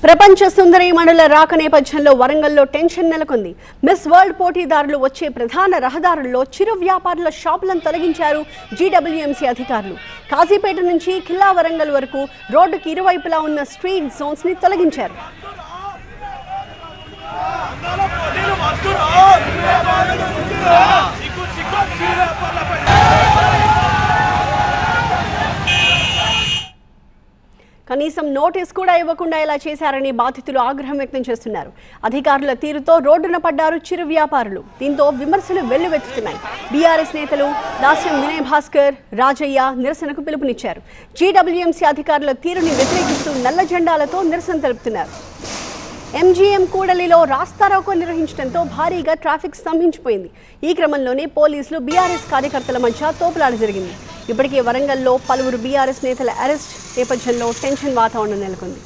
ప్రపంచ సుందరీమణుల రాక నేపథ్యంలో వరంగల్లో టెన్షన్ నెలకొంది. మిస్ వరల్డ్ పోటీదారులు వచ్చే ప్రధాన రహదారుల్లో చిరు వ్యాపారుల షాపులను తొలగించారు జీడబ్ల్యూఎంసీ అధికారులు. కాజీపేట నుంచి ఖిల్లా వరంగల్ వరకు రోడ్డుకి ఇరువైపులా ఉన్న స్ట్రీట్ జోన్స్ ని తొలగించారు. కనీసం నోటీస్ కూడా ఇవ్వకుండా ఇలా చేశారని బాధితులు ఆగ్రహం వ్యక్తం చేస్తున్నారు. అధికారుల తీరుతో రోడ్డున పడ్డారు చిరు వ్యాపారులు. దీంతో విమర్శలు వెల్లువెత్తుతున్నాయి. బీఆర్ఎస్ నేతలు దాస్యం వినయ్ భాస్కర్, రాజయ్య నిరసనకు పిలుపునిచ్చారు. జీడబ్ల్యూఎంసీ అధికారుల తీరుని వ్యతిరేకిస్తూ నల్ల జెండాలతో నిరసన తెలుపుతున్నారు. ఎంజీఎం కూడలిలో రాస్తారోకో నిర్వహించడంతో భారీగా ట్రాఫిక్ స్తంభించిపోయింది. ఈ క్రమంలోనే పోలీసులు బీఆర్ఎస్ కార్యకర్తల మధ్య తోపులాట జరిగింది. ఇప్పటికే వరంగల్లో పలువురు బీఆర్ఎస్ నేతల అరెస్ట్ నేపథ్యంలో టెన్షన్ వాతావరణం నెలకొంది.